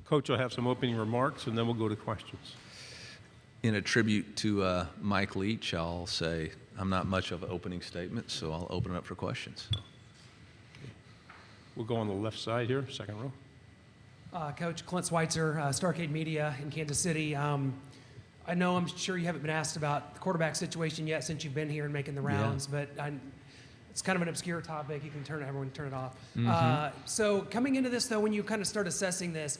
Coach will have some opening remarks, and then we'll go to questions. In a tribute to Mike Leach, I'll say I'm not much of an opening statement, so I'll open it up for questions. We'll go on the left side here, second row. Coach, Clint Schweitzer, Starcade Media in Kansas City. I'm sure you haven't been asked about the quarterback situation yet since you've been here and making the rounds, but it's kind of an obscure topic. You can everyone turn it off. So coming into this, though, when you kind of start assessing this,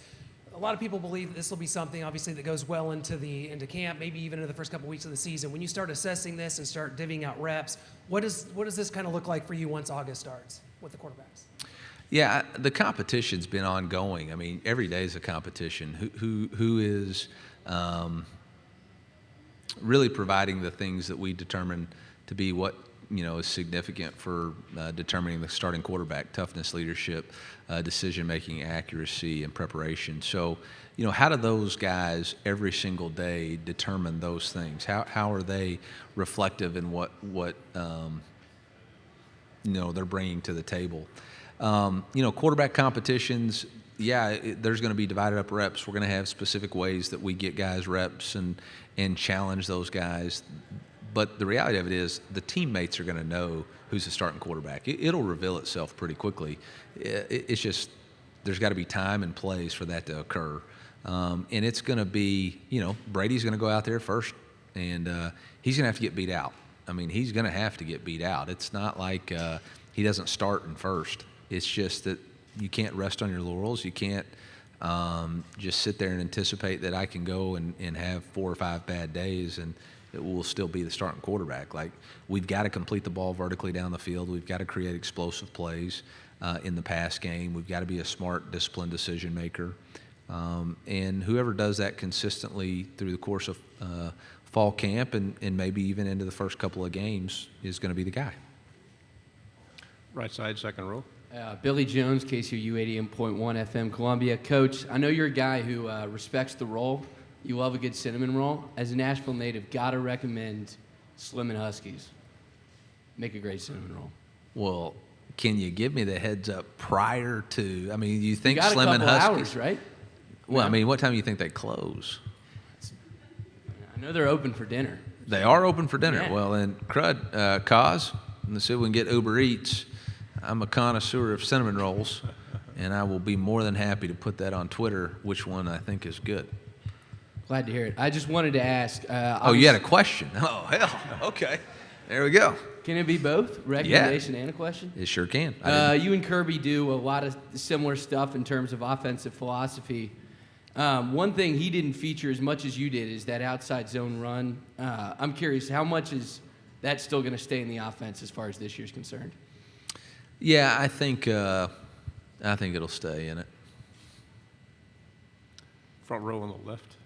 a lot of people believe that this will be something, obviously, that goes well into camp, maybe even into the first couple weeks of the season. When you start assessing this and start divvying out reps, what does this kind of look like for you once August starts with the quarterbacks? Yeah, the competition's been ongoing. I mean, every day is a competition. Who is really providing the things that we determine to be what is significant for determining the starting quarterback: toughness, leadership, decision-making, accuracy, and preparation. So, how do those guys every single day determine those things? How are they reflective in what they're bringing to the table? Quarterback competitions, there's going to be divided up reps. We're going to have specific ways that we get guys reps and challenge those guys. But the reality of it is the teammates are going to know who's the starting quarterback. It'll reveal itself pretty quickly. It's just there's got to be time and place for that to occur. And it's going to be, Brady's going to go out there first, and he's going to have to get beat out. I mean, he's going to have to get beat out. It's not like he doesn't start in first. It's just that you can't rest on your laurels. You can't just sit there and anticipate that I can go and have 4 or 5 bad days and it will still be the starting quarterback. Like, we've got to complete the ball vertically down the field. We've got to create explosive plays in the pass game. We've got to be a smart, disciplined decision maker. And whoever does that consistently through the course of fall camp and maybe even into the first couple of games is going to be the guy. Right side, second row. Billy Jones, KCU 88.1 FM, Columbia. Coach, I know you're a guy who respects the roll. You love a good cinnamon roll. As a Nashville native, gotta recommend Slim and Huskies. Make a great cinnamon roll. Well, can you give me the heads up prior to? I mean, you think you Slim and Huskies? Hours, right? Well, I mean, what time do you think they close? I know they're open for dinner. They are open for dinner. Yeah. Well, then, Cause, let's see if we can get Uber Eats. I'm a connoisseur of cinnamon rolls, and I will be more than happy to put that on Twitter, which one I think is good. Glad to hear it. I just wanted to ask. You had a question? Oh, hell. Okay. There we go. Can it be both? Recommendation and a question? It sure can. You and Kirby do a lot of similar stuff in terms of offensive philosophy. One thing he didn't feature as much as you did is that outside zone run. I'm curious, how much is that still going to stay in the offense as far as this year's concerned? Yeah, I think it'll stay in it. Front row on the left.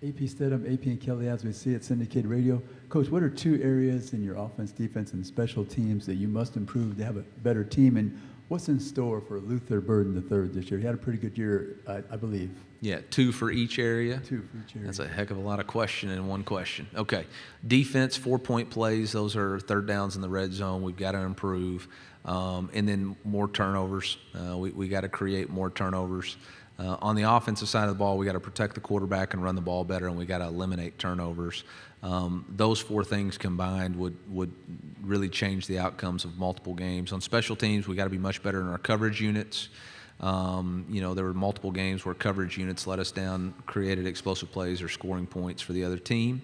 AP Stedham, AP and Kelly, as we see at syndicated radio. Coach, what are 2 areas in your offense, defense, and special teams that you must improve to have a better team? And what's in store for Luther Burden III this year? He had a pretty good year, I believe. Yeah, 2 for each area? 2 for each area. That's a heck of a lot of question in one question. Okay, defense, 4-point plays. Those are third downs in the red zone. We've got to improve. And then more turnovers. We got to create more turnovers. On the offensive side of the ball, we got to protect the quarterback and run the ball better, and we got to eliminate turnovers. Those 4 things combined would really change the outcomes of multiple games. On special teams, we got to be much better in our coverage units. There were multiple games where coverage units let us down, created explosive plays or scoring points for the other team.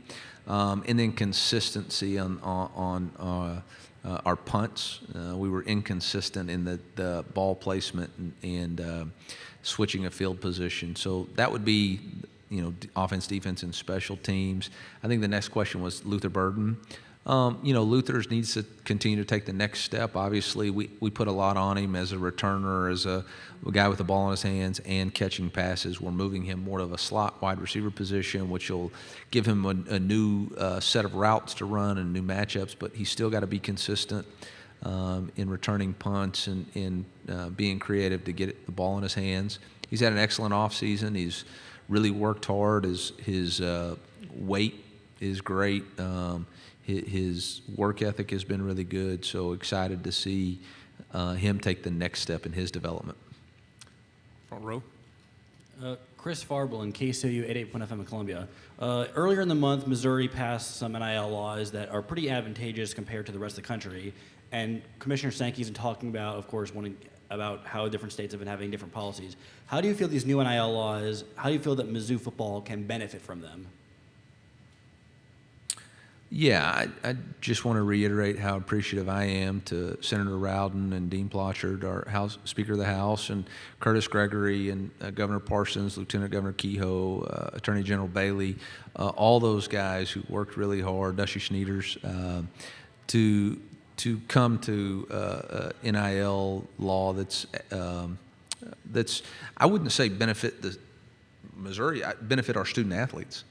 And then consistency on our punts. We were inconsistent in the ball placement and switching a field position. So that would be, offense, defense, and special teams. I think the next question was Luther Burden. Luther needs to continue to take the next step. Obviously, we put a lot on him as a returner, as a guy with the ball in his hands and catching passes. We're moving him more of a slot wide receiver position, which will give him a new set of routes to run and new matchups, but he's still got to be consistent in returning punts and in being creative to get the ball in his hands. He's had an excellent offseason. He's really worked hard. His weight is great. His work ethic has been really good, so excited to see him take the next step in his development. Front row. Chris Farble, KCOU 88.FM in Columbia. Earlier in the month, Missouri passed some NIL laws that are pretty advantageous compared to the rest of the country. And Commissioner Sankey's been talking about, of course, about how different states have been having different policies. How do you feel these new NIL laws, how do you feel that Mizzou football can benefit from them? Yeah, I just want to reiterate how appreciative I am to Senator Rowden and Dean Plochard, our House Speaker of the House, and Curtis Gregory and Governor Parsons, Lieutenant Governor Kehoe, Attorney General Bailey, all those guys who worked really hard, Dusty Schneiders, to come to NIL law that's I wouldn't say benefit the Missouri, benefit our student athletes.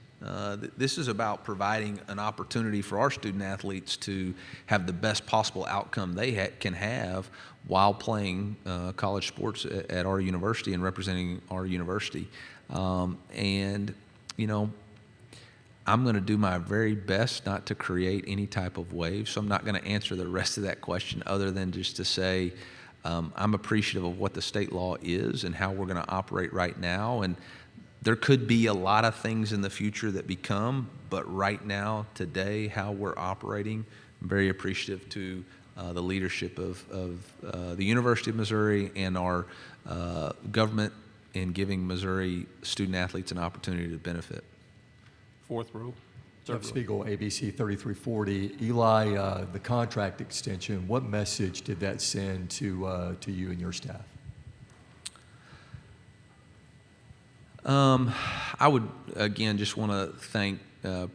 This is about providing an opportunity for our student athletes to have the best possible outcome they can have while playing college sports at our university and representing our university. And, you know, I'm going to do my very best not to create any type of wave, so I'm not going to answer the rest of that question other than just to say I'm appreciative of what the state law is and how we're going to operate right now. And there could be a lot of things in the future that become, but right now, today, how we're operating, I'm very appreciative to the leadership of the University of Missouri and our government in giving Missouri student athletes an opportunity to benefit. Fourth row. Jeff Spiegel, ABC 3340. Eli, the contract extension, what message did that send to you and your staff? I would, again, just want to thank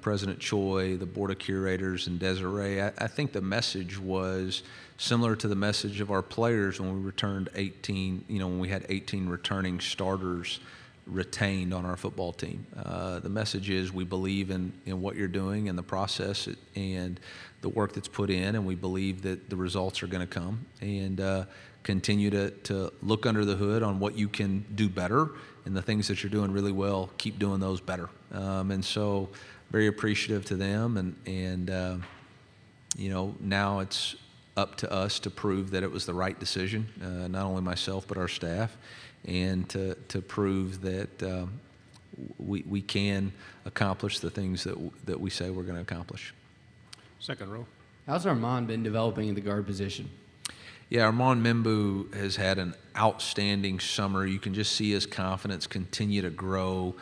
President Choi, the Board of Curators, and Desiree. I think the message was similar to the message of our players when we returned 18, when we had 18 returning starters retained on our football team. The message is we believe in what you're doing and the process and the work that's put in, and we believe that the results are going to come, and continue to look under the hood on what you can do better, and the things that you're doing really well, keep doing those better. And so very appreciative to them, and now it's up to us to prove that it was the right decision, not only myself but our staff, and to prove that we can accomplish the things that we say we're going to accomplish. Second row. How's Armand been developing in the guard position? Yeah, Armand Membu has had an outstanding summer. You can just see his confidence continue to grow.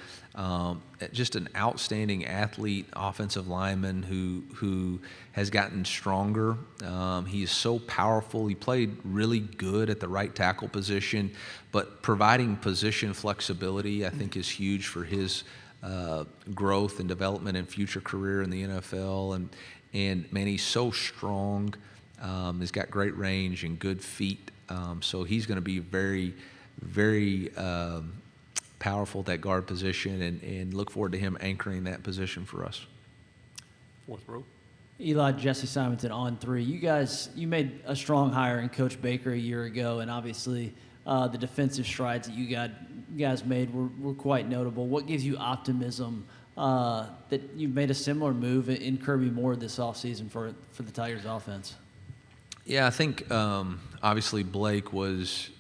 Just an outstanding athlete, offensive lineman who has gotten stronger. He is so powerful. He played really good at the right tackle position, but providing position flexibility, I think, is huge for his growth and development and future career in the NFL. And man, he's so strong. He's got great range and good feet. So he's going to be very, very powerful at that guard position, and look forward to him anchoring that position for us. Fourth row. Eli, Jesse Simonton on 3. You made a strong hire in Coach Baker a year ago, and obviously the defensive strides that you guys made were quite notable. What gives you optimism that you've made a similar move in Kirby Moore this offseason for the Tigers offense? Yeah, I think obviously Blake was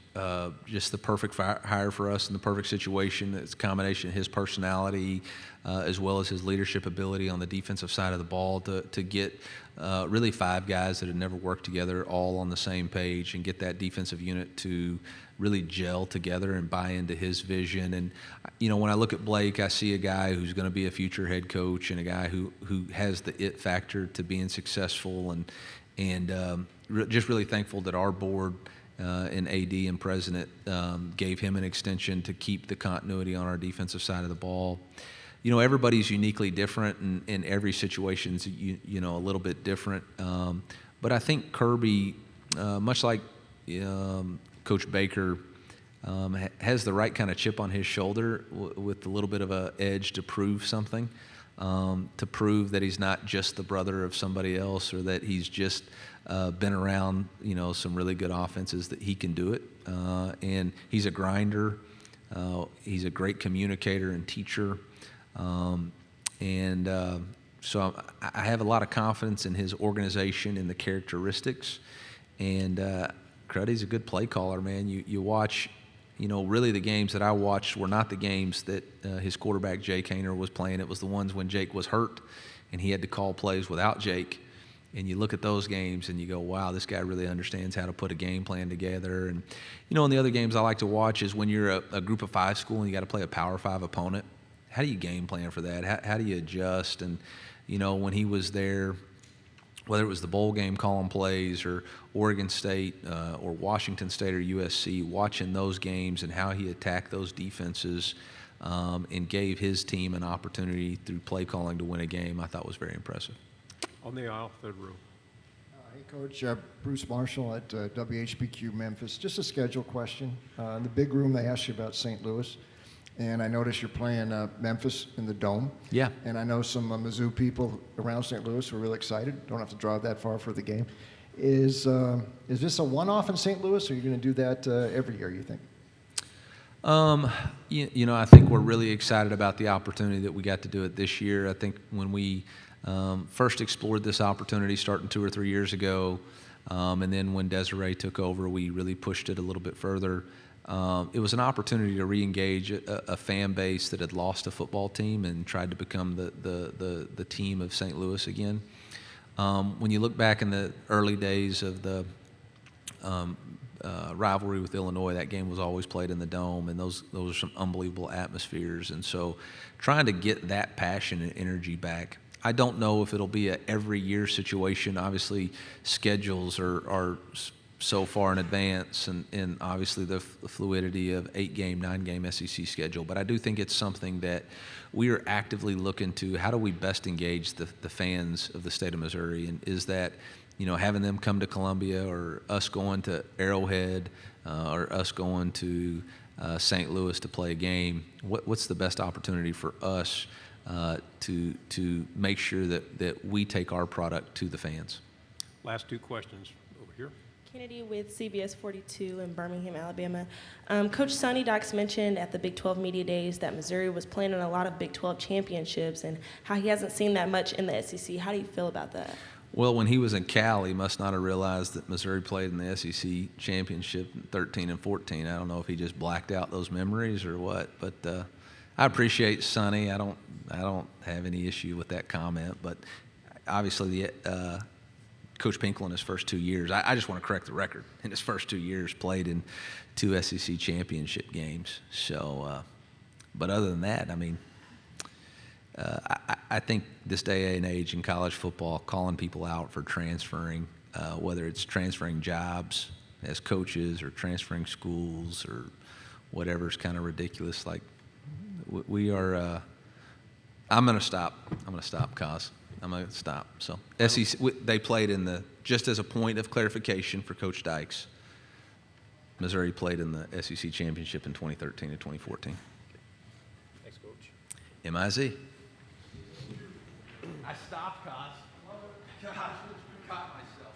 just the perfect hire for us in the perfect situation. It's a combination of his personality as well as his leadership ability on the defensive side of the ball to get really 5 guys that had never worked together all on the same page and get that defensive unit to really gel together and buy into his vision. And, when I look at Blake, I see a guy who's going to be a future head coach and a guy who has the it factor to being successful, and just really thankful that our board and AD and president gave him an extension to keep the continuity on our defensive side of the ball. Everybody's uniquely different, and every situation's a little bit different. But I think Kirby, much like Coach Baker, has the right kind of chip on his shoulder with a little bit of an edge to prove something, to prove that he's not just the brother of somebody else, or that he's just been around, some really good offenses, that he can do it. And he's a grinder. He's a great communicator and teacher. So I have a lot of confidence in his organization and the characteristics. And Cruddy's a good play caller, man. You watch really the games that I watched were not the games that his quarterback, Jake Hayner, was playing. It was the ones when Jake was hurt and he had to call plays without Jake. And you look at those games and you go, wow, this guy really understands how to put a game plan together. And, and the other games I like to watch is when you're a group of 5 school and you got to play a Power 5 opponent. How do you game plan for that? How do you adjust? And, when he was there, whether it was the bowl game calling plays or Oregon State or Washington State or USC, watching those games and how he attacked those defenses and gave his team an opportunity through play calling to win a game, I thought was very impressive. On the aisle, third row. Hey, Coach. Bruce Marshall at WHBQ Memphis. Just a schedule question. In the big room, they asked you about St. Louis, and I noticed you're playing Memphis in the Dome. Yeah. And I know some Mizzou people around St. Louis who are really excited. Don't have to drive that far for the game. Is this a one-off in St. Louis, or are you going to do that every year, you think? I think we're really excited about the opportunity that we got to do it this year. I think when we first explored this opportunity starting 2 or 3 years ago, and then when Desiree took over, we really pushed it a little bit further. It was an opportunity to re-engage a fan base that had lost a football team and tried to become the team of St. Louis again. When you look back in the early days of the rivalry with Illinois, that game was always played in the Dome, and those are some unbelievable atmospheres. And so trying to get that passion and energy back, I don't know if it'll be a every year situation. Obviously, schedules are so far in advance, and obviously the fluidity of 8-game, 9-game SEC schedule. But I do think it's something that we are actively looking to. How do we best engage the fans of the state of Missouri? And is that, having them come to Columbia, or us going to Arrowhead, or us going to St. Louis to play a game? What's the best opportunity for us to make sure that we take our product to the fans? Last 2 questions over here. Kennedy with CBS 42 in Birmingham, Alabama. Coach Sonny Dykes mentioned at the Big 12 Media Days that Missouri was playing in a lot of Big 12 championships and how he hasn't seen that much in the SEC. How do you feel about that? Well, when he was in Cal, he must not have realized that Missouri played in the SEC championship in 13 and 14. I don't know if he just blacked out those memories or what, but I appreciate Sonny. I don't have any issue with that comment, but obviously Coach Pinkel in his first 2 years, I just want to correct the record. In his first 2 years, played in 2 SEC championship games. So, but other than that, I think this day and age in college football, calling people out for transferring, whether it's transferring jobs as coaches or transferring schools or whatever, is kind of ridiculous. Like, we are. I'm going to stop. Cause I'm going to stop. So SEC, they played in just as a point of clarification for Coach Dykes, Missouri played in the SEC championship in 2013 and 2014. Thanks, Coach. MIZ. I stopped, Cos. Gosh, caught myself.